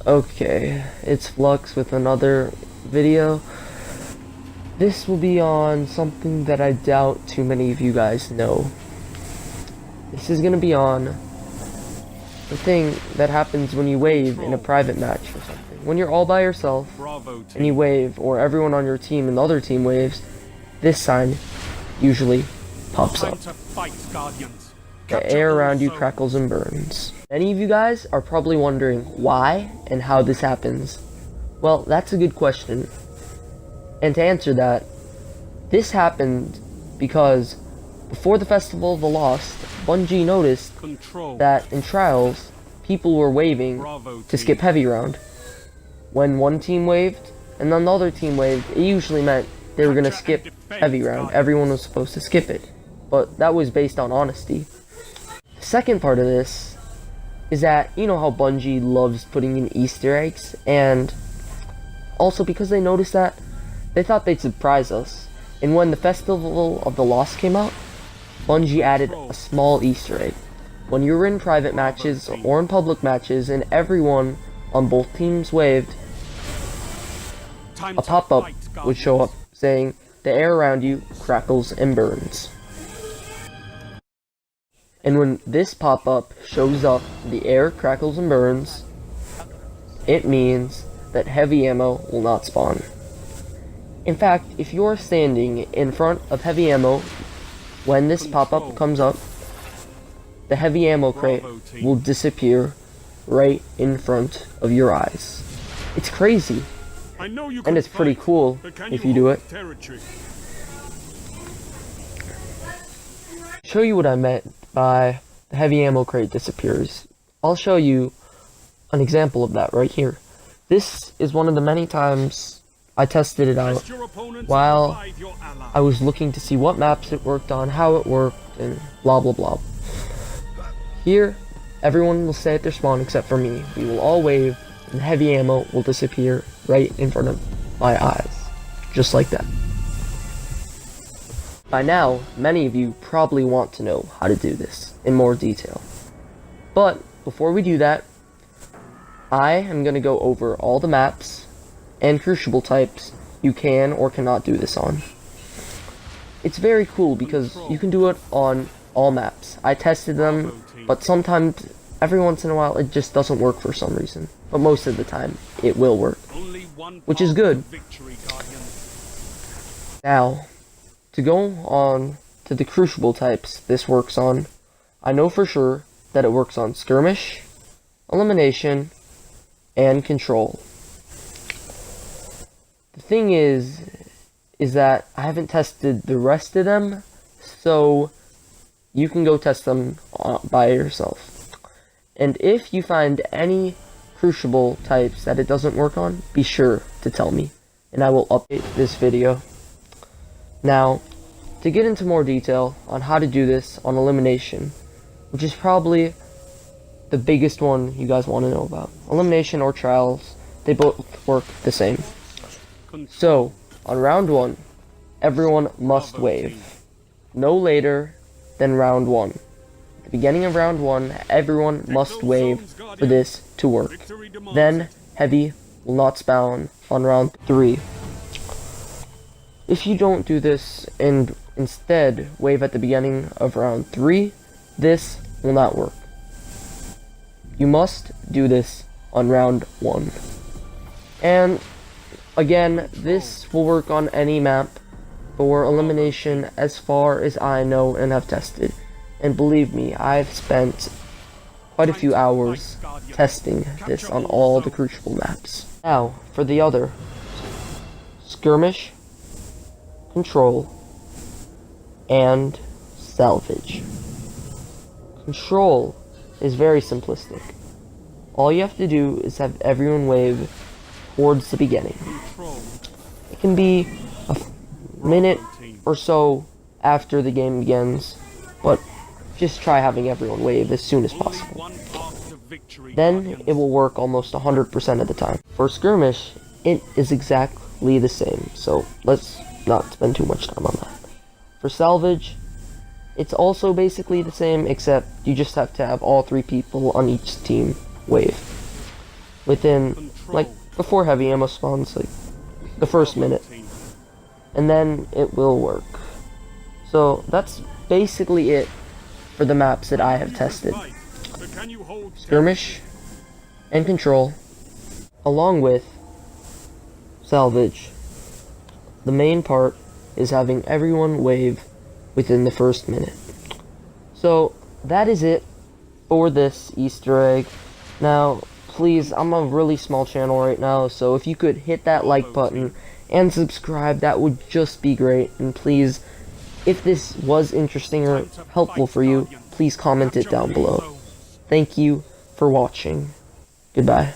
Okay, it's Flux with another video. This will be on something that I doubt too many of you guys know. This is gonna be on the thing that happens when you wave in a private match or something. When you're all by yourself and you wave, or everyone on your team and the other team waves, this sign usually pops up. The air around you crackles and burns. Many of you guys are probably wondering why and how this happens. Well, that's a good question. And to answer that, this happened because before the Festival of the Lost, Bungie noticed that in trials, people were waving to skip heavy round. When one team waved and then the other team waved, it usually meant they were going to skip heavy round. Everyone was supposed to skip it. But that was based on honesty. The second part of this is that, you know how Bungie loves putting in Easter eggs, and also because they noticed that, they thought they'd surprise us. And when the Festival of the Lost came out, Bungie added a small Easter egg. When you were in private matches or in public matches and everyone on both teams waved, a pop-up would show up saying, "The air around you crackles and burns." And when this pop-up shows up, the air crackles and burns, it means that heavy ammo will not spawn. In fact, if you're standing in front of heavy ammo, when this pop-up comes up, the heavy ammo crate will disappear right in front of your eyes. It's crazy. And it's pretty cool if you do it. Show you what I meant by the heavy ammo crate disappears. I'll show you an example of that right here. This is one of the many times I tested it out while I was looking to see what maps it worked on, how it worked, and blah blah blah. Here, everyone will stay at their spawn except for me. We will all wave, and heavy ammo will disappear right in front of my eyes. Just like that. By now, many of you probably want to know how to do this in more detail. But before we do that, I am going to go over all the maps and Crucible types you can or cannot do this on. It's very cool because you can do it on all maps. I tested them, but sometimes, every once in a while, it just doesn't work for some reason. But most of the time, it will work, which is good. Now, to go on to the Crucible types this works on, I know for sure that it works on skirmish, elimination, and control. The thing is that I haven't tested the rest of them, so you can go test them by yourself. And if you find any Crucible types that it doesn't work on, be sure to tell me, and I will update this video. Now, to get into more detail on how to do this on elimination, which is probably the biggest one you guys want to know about. Elimination or trials, they both work the same. So, on round 1, everyone must wave. No later than round 1. At the beginning of round 1, everyone must wave for this to work. Then, heavy will not spawn on round 3. If you don't do this and instead wave at the beginning of round 3, this will not work. You must do this on round 1. And again, this will work on any map for elimination as far as I know and have tested. And believe me, I've spent quite a few hours testing this on all the Crucible maps. Now, for the other, skirmish, control, and salvage. Control is very simplistic. All you have to do is have everyone wave towards the beginning. It can be a minute or so after the game begins, but just try having everyone wave as soon as possible. Then it will work almost 100% of the time. For skirmish, it is exactly the same, so let's not spend too much time on that. For salvage, it's also basically the same, except you just have to have all 3 people on each team wave. within, like, before heavy ammo spawns, like, the first minute. And then it will work. So, that's basically it for the maps that I have tested. Skirmish and Control, along with Salvage. The main part is having everyone wave within the first minute. So, that is it for this Easter egg. Now, please, I'm a really small channel right now, so if you could hit that like button and subscribe, that would just be great. And please, if this was interesting or helpful for you, please comment it down below. Thank you for watching. Goodbye.